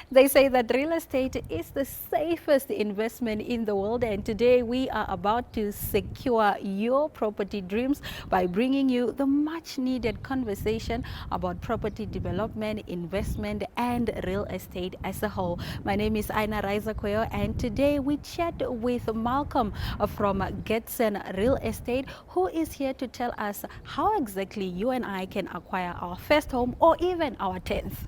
They say that real estate is the safest investment in the world, and today we are about to secure your property dreams by bringing you the much needed conversation about property development, investment, and real estate as a whole. My name is My.na, and today we chat with Malcolm from Getsen Real Estate, who is here to tell us how exactly you and I can acquire our first home or even our 10th.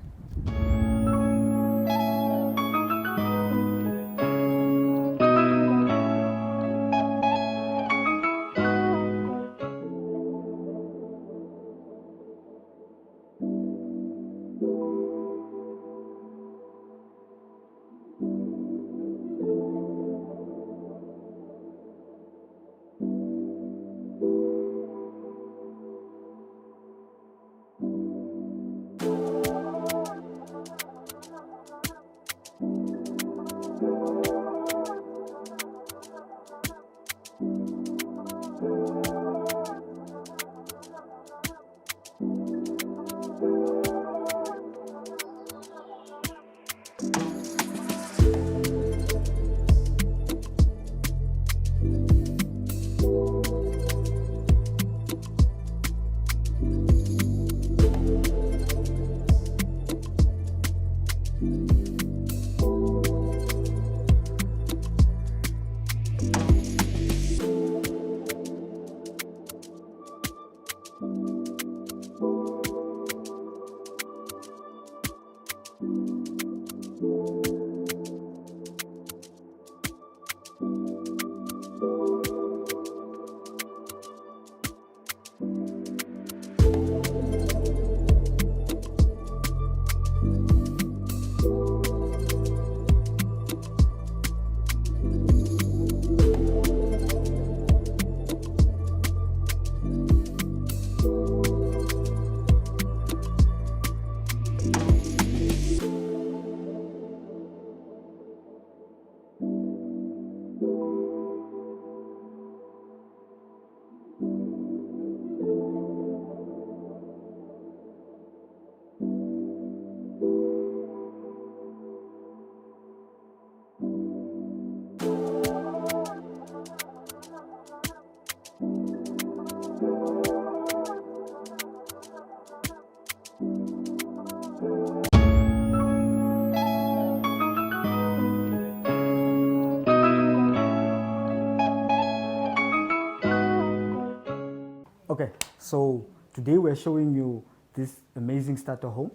Okay, so today we're showing you this amazing starter home.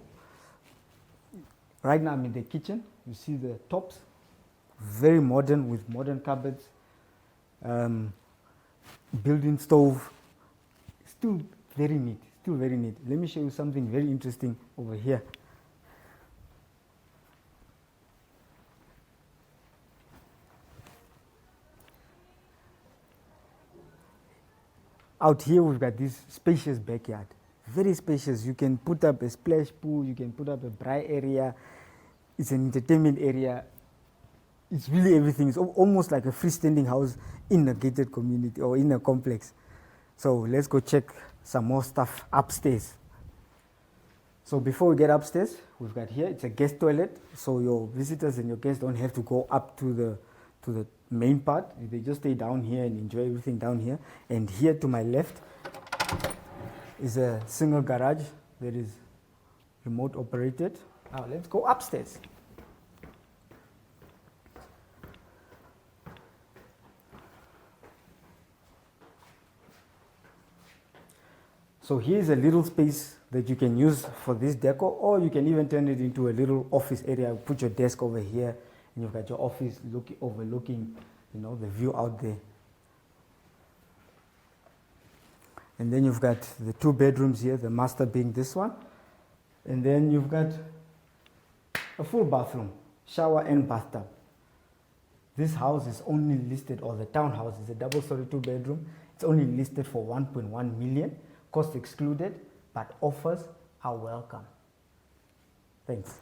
Right now I'm in the kitchen. You see the tops, very modern with modern cupboards, built-in stove, still very neat, still very neat. Let me show you something very interesting over here. Out here we've got this spacious backyard, very spacious. You can put up a splash pool, you can put up a braai area, it's an entertainment area. It's really everything. It's almost like a freestanding house in a gated community or in a complex. So let's go check some more stuff upstairs. So before we get upstairs, we've got here, it's a guest toilet. So your visitors and your guests don't have to go up to the main part. They just stay down here and enjoy everything down here. And here to my left is a single garage that is remote operated. Now let's go upstairs. So here's a little space that you can use for this decor, or you can even turn it into a little office area. Put your desk over here, and you've got your office overlooking, the view out there. And then you've got the 2 bedrooms here, the master being this one. And then you've got a full bathroom, shower and bathtub. This house is only listed, or the townhouse is a double-story 2-bedroom. It's only listed for 1.1 million, cost excluded, but offers are welcome. Thanks.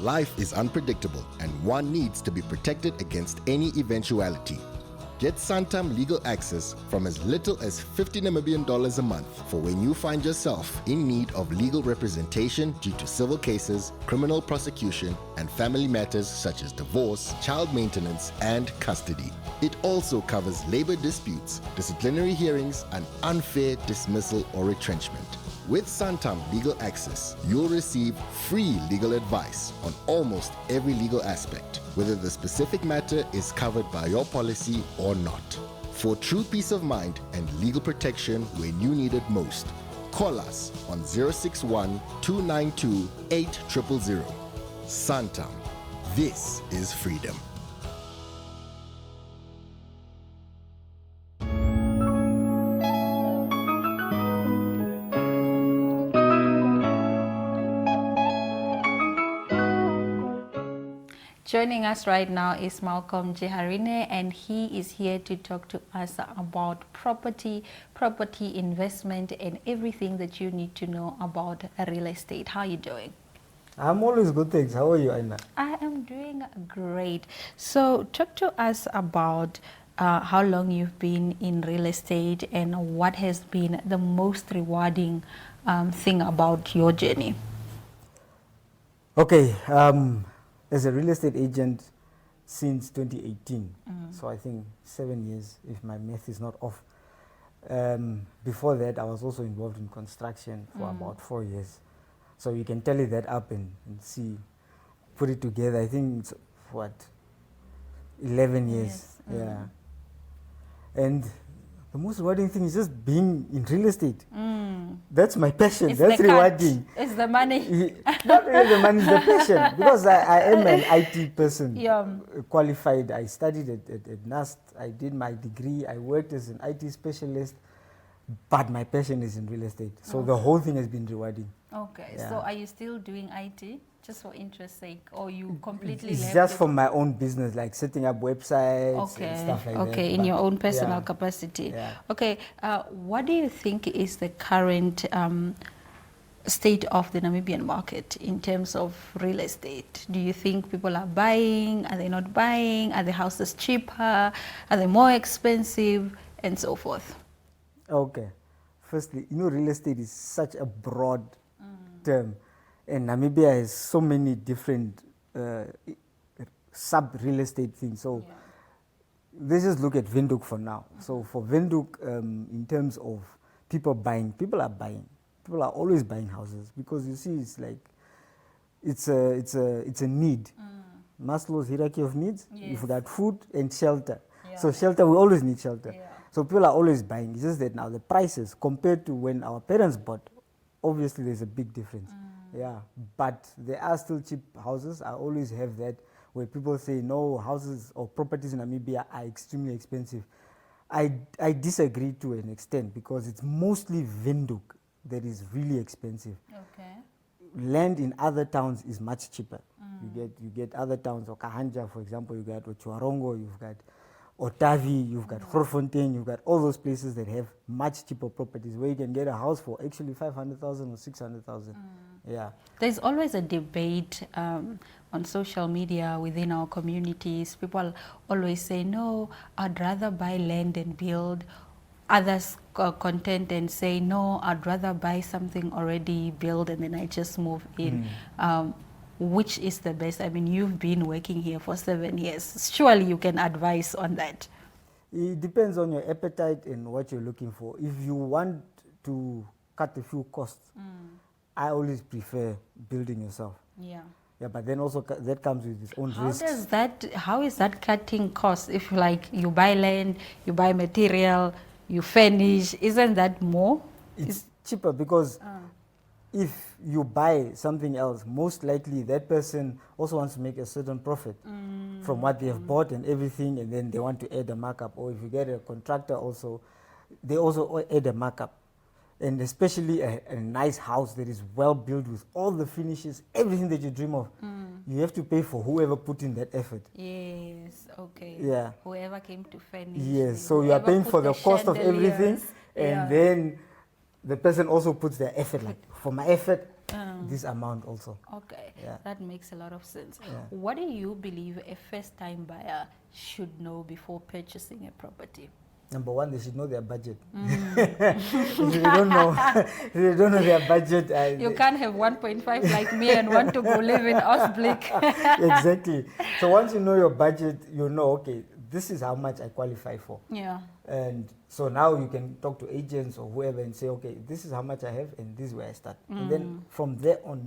Life is unpredictable and one needs to be protected against any eventuality. Get Santam legal access from as little as 50 Namibian dollars a month for when you find yourself in need of legal representation due to civil cases, criminal prosecution, and family matters such as divorce, child maintenance, and custody. It also covers labor disputes, disciplinary hearings, and unfair dismissal or retrenchment. With Santam Legal Access, you'll receive free legal advice on almost every legal aspect, whether the specific matter is covered by your policy or not. For true peace of mind and legal protection when you need it most, call us on 061 292 8000. Santam. This is freedom. Joining us right now is Malcolm Jiharine, and he is here to talk to us about property investment, and everything that you need to know about real estate. How are you doing? I'm always good, thanks. How are you, Aina? I am doing great. So talk to us about how long you've been in real estate and what has been the most rewarding thing about your journey. Okay, as a real estate agent since 2018, so I think 7 years, if my math is not off. Before that, I was also involved in construction for about 4 years. So you can tally that up and see, put it together. I think it's, what, 11 years. Yes. Yeah. And the most rewarding thing is just being in real estate. That's my passion. It's That's the cut. rewarding. It's the money. Not really the money, it's the passion. Because I am an IT person, Yeah. qualified. I studied at NAST. I did my degree. I worked as an IT specialist. But my passion is in real estate. So the whole thing has been rewarding. Okay, Yeah. so are you still doing IT just for interest sake, or you completely It's left just it? for my own business, like setting up websites and stuff like that. Okay, in But your own personal yeah. capacity. Yeah. Okay, what do you think is the current state of the Namibian market in terms of real estate? Do you think people are buying? Are they not buying? Are the houses cheaper? Are they more expensive? And so forth. Okay. Firstly, real estate is such a broad term, and Namibia has so many different sub-real estate things. So let's just look at Windhoek for now. So for Windhoek, in terms of people buying, people are buying. People are always buying houses because you see, it's like it's a need. Maslow's hierarchy of needs. Yes. You've got food and shelter. Yeah. So shelter, we always need shelter. Yeah. So people are always buying. It's just that now the prices compared to when our parents bought, obviously there's a big difference. Yeah, but there are still cheap houses. I always have that where people say no, houses or properties in Namibia are extremely expensive. I disagree to an extent because it's mostly Windhoek that is really expensive. Okay. Land in other towns is much cheaper. You get other towns, or Kahanja, for example, you got Ochuarongo, you've got Otavi, you've got Grootfontein, you've got all those places that have much cheaper properties where you can get a house for actually 500,000 or 600,000. Yeah. There's always a debate on social media within our communities. People always say, no, I'd rather buy land and build. Others contend and say, no, I'd rather buy something already built and then I just move in. Which is the best? I mean, you've been working here for 7 years. Surely you can advise on that. It depends on your appetite and what you're looking for. If you want to cut a few costs, I always prefer building yourself. Yeah. Yeah, but then also that comes with its own risks. How is that cutting costs? If like you buy land, you buy material, you furnish, isn't that more? It's cheaper because if you buy something else, most likely that person also wants to make a certain profit from what they have bought and everything, and then they want to add a markup. Or if you get a contractor also, they also add a markup. And especially a nice house that is well built with all the finishes, everything that you dream of, you have to pay for whoever put in that effort. Yes, okay. Yeah. Whoever came to furnish. Yes, so you are whoever paying put for the cost of everything, chandeliers. and then the person also puts their effort. Like, for my effort, this amount also. Okay, Yeah. that makes a lot of sense. Yeah. What do you believe a first-time buyer should know before purchasing a property? Number one, they should know their budget. If they don't know, if they don't know their budget, You can't have 1.5 like me and want to go live in Osblick. exactly. So once you know your budget, you know, okay, this is how much I qualify for. Yeah. And so now you can talk to agents or whoever and say, okay, this is how much I have and this is where I start. And then from there on,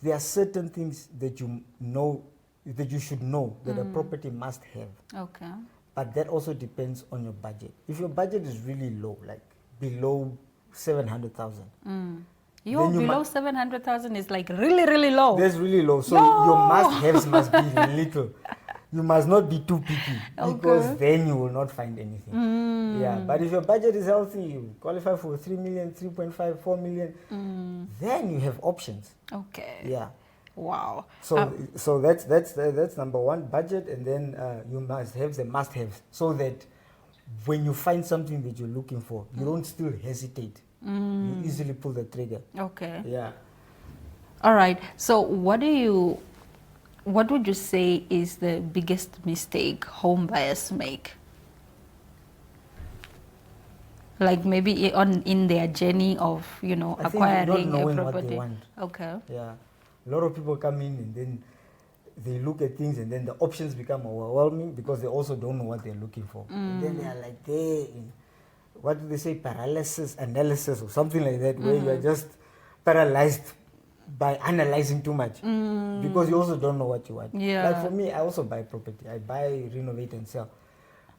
there are certain things that you know, that you should know that a property must have. Okay. But that also depends on your budget. If your budget is really low, like below 700,000. Your Then you below 700,000 is like really, really low. That's really low. So No. your must-haves must be little. You must not be too picky because then you will not find anything. Yeah, but if your budget is healthy, you qualify for 3 million, 3.5, 4 million, then you have options. Okay. Yeah. Wow. So that's number one, budget, and then you must have the must-haves so that when you find something that you're looking for, you don't still hesitate. You easily pull the trigger. Okay. Yeah. All right. So what would you say is the biggest mistake home buyers make? Like maybe in their journey of, I think acquiring not a knowing property. what they want. Okay. Yeah. A lot of people come in and then they look at things and then the options become overwhelming because they also don't know what they're looking for. And then they are like there in, what do they say, paralysis analysis or something like that, where you are just paralyzed by analyzing too much because you also don't know what you want. Yeah. Like for me, I also buy property. I buy, renovate and sell.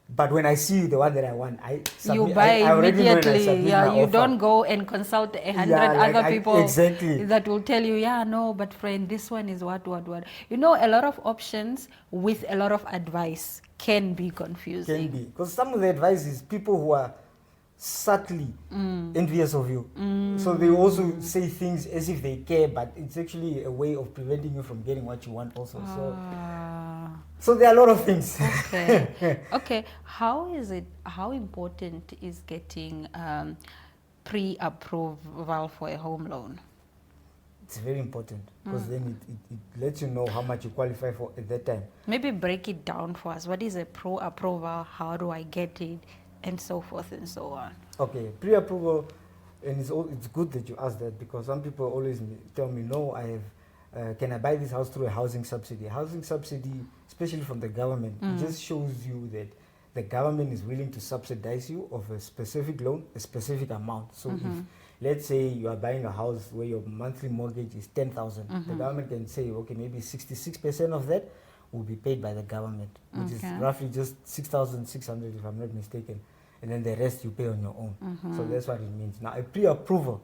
But when I see the one that I want, I submit. You buy I already know and I immediately. submit Yeah, my you offer. don't go and consult 100 like other people exactly. that will tell you, yeah, no, but friend, this one is what. You know, a lot of options with a lot of advice can be confusing. Can be. Because some of the advice is people who are subtly envious of you. So they also say things as if they care, but it's actually a way of preventing you from getting what you want also. So there are a lot of things. Okay. Okay. How important is getting pre-approval for a home loan? It's very important because then it lets you know how much you qualify for at that time. Maybe break it down for us. What is a pro-approval? How do I get it? And so forth and so on. Okay, pre-approval, and it's good that you asked that because some people always tell me, no, I have, can I buy this house through a housing subsidy? Housing subsidy, especially from the government, it just shows you that the government is willing to subsidize you of a specific loan, a specific amount. So if, let's say you are buying a house where your monthly mortgage is 10,000, the government can say, okay, maybe 66% of that will be paid by the government, which is roughly just 6,600 if I'm not mistaken. And then the rest you pay on your own. So that's what it means. Now, a pre-approval,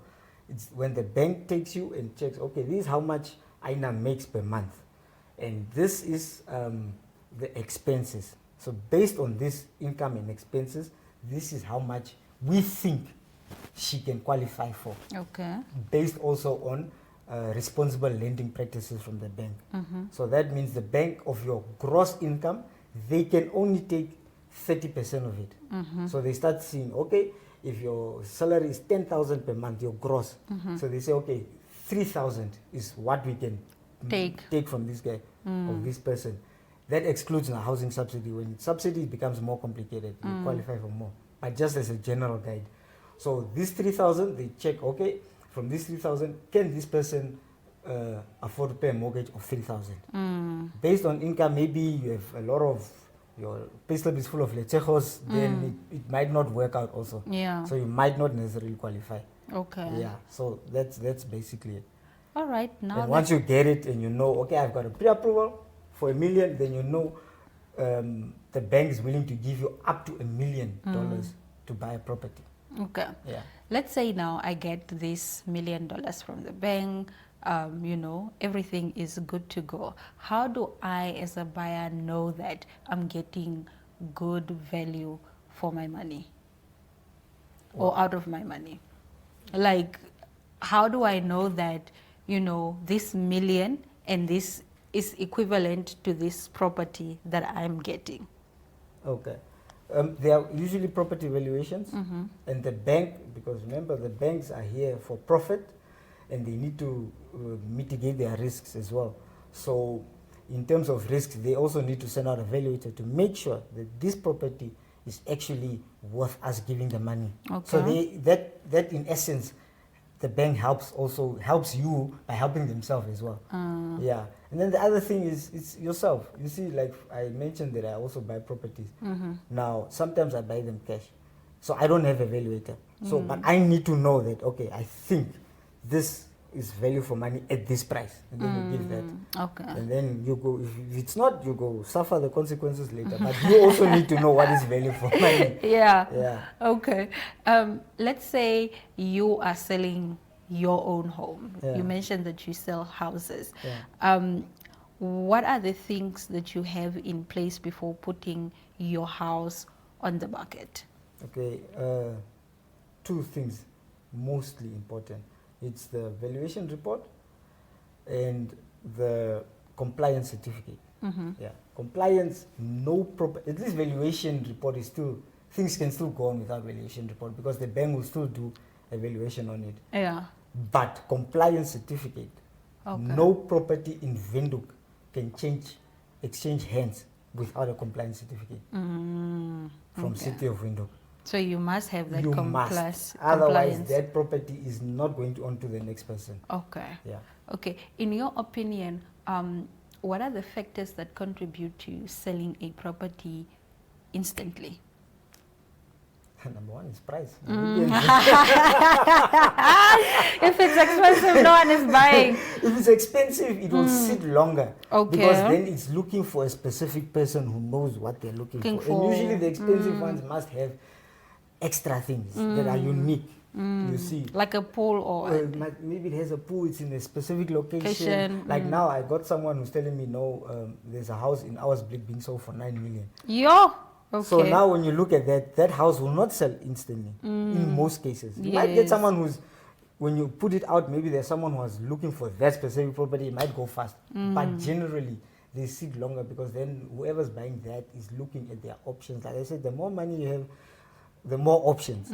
it's when the bank takes you and checks, okay, this is how much My.na makes per month. And this is the expenses. So based on this income and expenses, this is how much we think she can qualify for. Okay. Based also on responsible lending practices from the bank. So that means the bank of your gross income, they can only take 30% of it. So they start seeing, okay, if your salary is 10,000 per month, your gross. So they say, okay, 3,000 is what we can take from this guy or this person. That excludes the housing subsidy. When subsidy becomes more complicated, you qualify for more. But just as a general guide. So this 3,000, they check, okay, from this 3,000, can this person afford to pay a mortgage of 3,000? Based on income, maybe you have a lot of, your payslip is full of lechejos, then it might not work out also. Yeah. So you might not necessarily qualify. Okay. Yeah, so that's basically it. All right. Now And once you get it and you know, okay, I've got a pre-approval for $1 million, then you know the bank is willing to give you up to $1 million to buy a property. Okay. Yeah. Let's say now I get this $1 million from the bank. Everything is good to go. How do I, as a buyer, know that I'm getting good value for my money or out of my money? Like, how do I know that, this million and this is equivalent to this property that I'm getting? Okay. There are usually property valuations and the bank, because remember the banks are here for profit, and they need to mitigate their risks as well. So in terms of risks, they also need to send out a valuator to make sure that this property is actually worth us giving the money. So that in essence, the bank helps you by helping themselves as well. Yeah. And then the other thing is it's yourself. You see, like I mentioned that I also buy properties. Now sometimes I buy them cash, so I don't have a valuator. So but I need to know that, okay, I think this is value for money at this price, and then you give that. Okay. And then you go, if it's not, you go suffer the consequences later. But you also need to know what is value for money. Yeah. Okay. Let's say you are selling your own home. Yeah. You mentioned that you sell houses. Yeah. What are the things that you have in place before putting your house on the market? Okay, two things mostly important. It's the valuation report and the compliance certificate. Yeah, compliance, at least valuation report is still, things can still go on without valuation report because the bank will still do a valuation on it. Yeah. But compliance certificate, no property in Windhoek can exchange hands without a compliance certificate from City of Windhoek. So you must have that compliance. Otherwise, that property is not going on to the next person. Okay. Yeah. Okay. In your opinion, what are the factors that contribute to selling a property instantly? Number one is price. If it's expensive, no one is buying. If it's expensive, it will sit longer. Okay. Because then it's looking for a specific person who knows what they're looking for. And usually the expensive ones must have extra things that are unique. You see, like a pool or maybe it has a pool, it's in a specific location. Like now I got someone who's telling me, no, there's a house in Auersblick being sold for 9 million. Yo. Okay. So now when you look at that house will not sell instantly in most cases. You might get someone who's, when you put it out, maybe there's someone who was looking for that specific property, it might go fast. But generally they sit longer because then whoever's buying that is looking at their options. Like I said, the more money you have, the more options.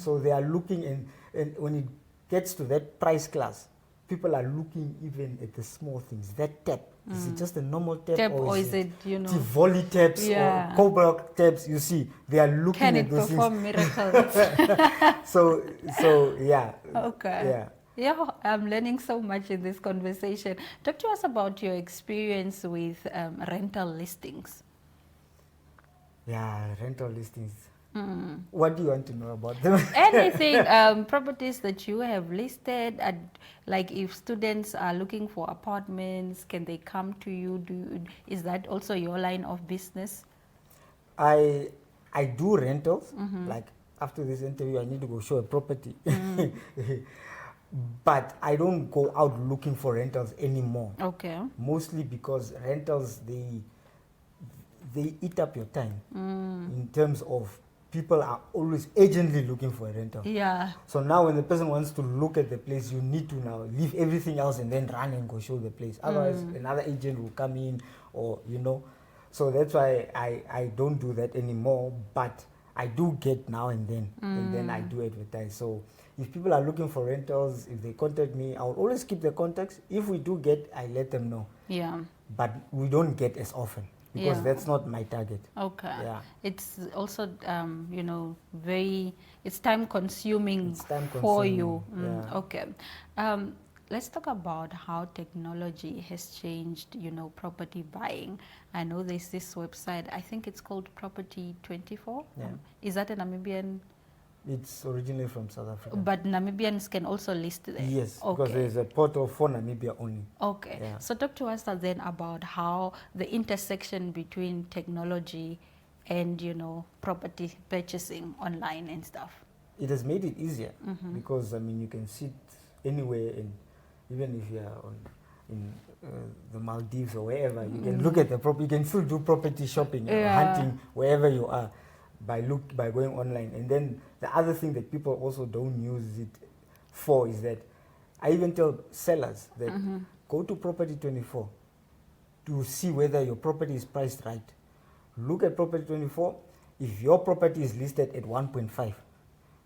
So they are looking, and when it gets to that price class, people are looking even at the small things. That tap, is it just a normal tap, or is it, you know, Tivoli taps or Cobra taps? You see, they are looking at those things. Can it perform miracles? so yeah. Okay. Yeah, I'm learning so much in this conversation. Talk to us about your experience with rental listings. Yeah, rental listings. What do you want to know about them? Anything, properties that you have listed, like if students are looking for apartments, can they come to you? Is that also your line of business? I do rentals. Like after this interview, I need to go show a property. But I don't go out looking for rentals anymore. Okay. Mostly because rentals, they eat up your time in terms of people are always urgently looking for a rental. Yeah. So now when the person wants to look at the place, you need to now leave everything else and then run and go show the place. Otherwise, another agent will come in, or, you know. So that's why I don't do that anymore. But I do get now and then I do advertise. So if people are looking for rentals, if they contact me, I'll always keep the contacts. If we do get, I let them know. Yeah. But we don't get as often, because that's not my target. Okay. Yeah. It's also, you know, it's time consuming for consuming. you. Yeah. Okay. Let's talk about how technology has changed, you know, property buying. I know there's this website, I think it's called Property 24. Yeah. Is that a Namibian? It's originally from South Africa. But Namibians can also list there? Yes, okay. Because there's a portal for Namibia only. Okay. Yeah. So talk to us then about how the intersection between technology and, you know, property purchasing online and stuff. It has made it easier because, I mean, you can sit anywhere, and even if you are in the Maldives or wherever, you can look at the property. You can still do property shopping, hunting wherever you are by going online. And then the other thing that people also don't use it for is that I even tell sellers that go to Property 24 to see whether your property is priced right. Look at Property 24. If your property is listed at 1.5,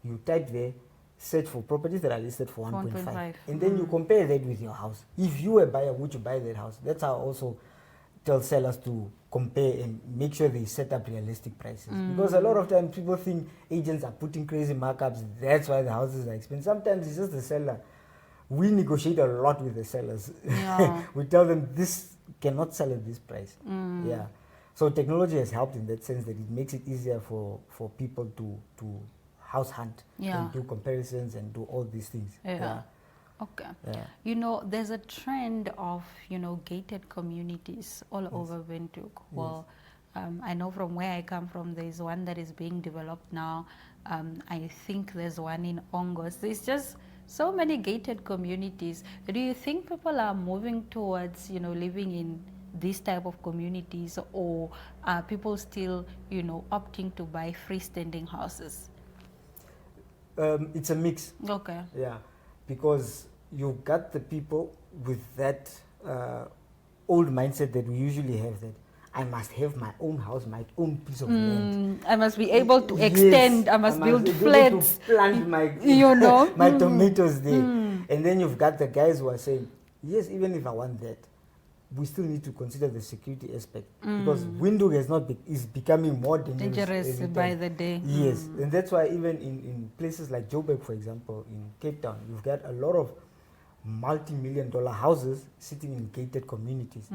you type there search for properties that are listed for 1.5. 1.5. And then you compare that with your house. If you were a buyer, would you buy that house? That's how I also tell sellers to compare and make sure they set up realistic prices. Because a lot of times people think agents are putting crazy markups. That's why the houses are expensive. Sometimes it's just the seller. We negotiate a lot with the sellers. Yeah. We tell them this cannot sell at this price. Yeah. So technology has helped in that sense that it makes it easier for people to house hunt and do comparisons and do all these things. Yeah. Okay. Yeah. You know, there's a trend of, you know, gated communities all over Windhoek. Well, I know from where I come from, there's one that is being developed now. I think there's one in Ongos. There's just so many gated communities. Do you think people are moving towards, you know, living in this type of communities, or are people still, you know, opting to buy freestanding houses? It's a mix. Okay. Yeah, because you've got the people with that old mindset that we usually have, that I must have my own house, my own piece of land. I must be able to extend. I must build be able flats. to plant my, you know, my tomatoes there. And then you've got the guys who are saying, yes, even if I want that, we still need to consider the security aspect, because Windhoek is becoming more dangerous every by time. the day. Yes, and that's why even in places like Joburg, for example, in Cape Town, you've got a lot of multi-million-dollar houses sitting in gated communities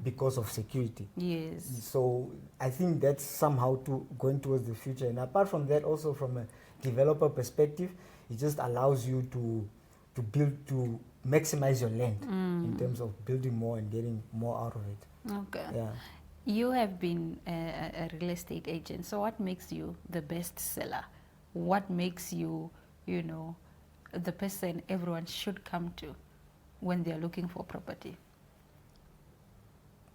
because of security. Yes. So I think that's somehow going towards the future. And apart from that, also from a developer perspective, it just allows you to build, to maximize your land in terms of building more and getting more out of it. Okay. Yeah. You have been a real estate agent. So what makes you the best seller? What makes you, you know, the person everyone should come to when they're looking for property?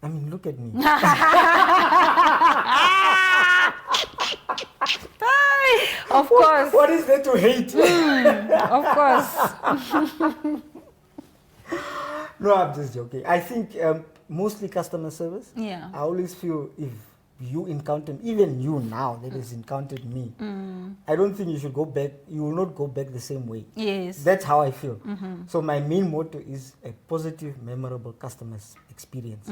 I mean, look at me. Of course. What is there to hate? Of course. No, I'm just joking. I think mostly customer service. Yeah. I always feel if you encounter, even you now that has encountered me, I don't think you should go back. You will not go back the same way. Yes. That's how I feel. So my main motto is a positive, memorable customer experience.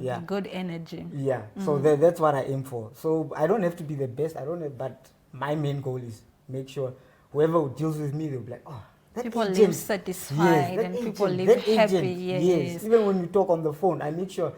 Yeah. Good energy. Yeah. So that's what I aim for. So I don't have to be the best. I don't have, but my main goal is make sure whoever deals with me, they'll be like, oh, that people agent, live satisfied, that and agent, people live that happy. agent, Yes. Even when we talk on the phone, I make sure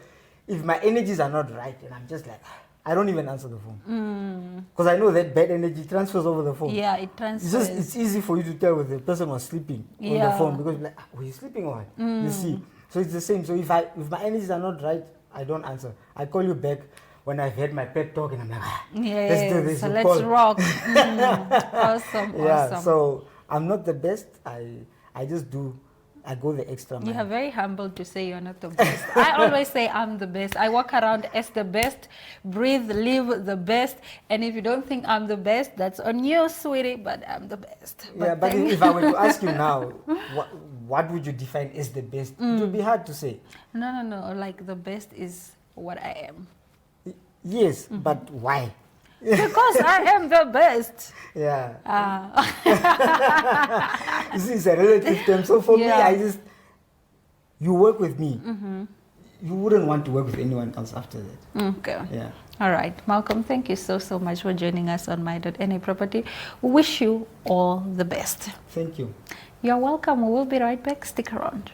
if my energies are not right, and I'm just like, I don't even answer the phone. Because I know that bad energy transfers over the phone. Yeah, it transfers. It's easy for you to tell when the person was sleeping on the phone, because you're like, were you sleeping or what? You see. So it's the same. So if my energies are not right, I don't answer. I call you back when I've had my pep talk and I'm like, let's do this. So You let's call. rock. Awesome. Yeah, Awesome. so I'm not the best. I just do. I go the extra mile. You are very humble to say you're not the best. I always say I'm the best. I walk around as the best, breathe, live the best. And if you don't think I'm the best, that's on you, sweetie, but I'm the best. Yeah, but if I were to ask you now, what would you define as the best? It would be hard to say. No. Like the best is what I am. Yes, but why? Because I am the best. Yeah. You see, it's a relative term. So for me, you work with me. You wouldn't want to work with anyone else after that. Okay. Yeah. All right. Malcolm, thank you so much for joining us on My.na Property. We wish you all the best. Thank you. You're welcome. We will be right back. Stick around.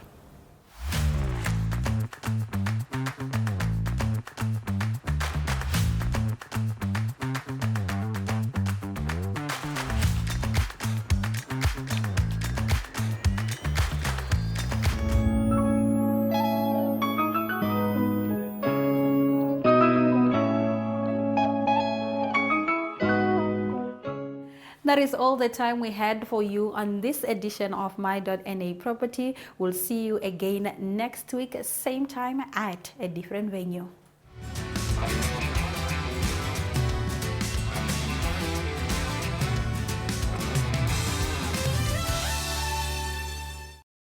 That is all the time we had for you on this edition of My.na Property. We'll see you again next week, same time at a different venue.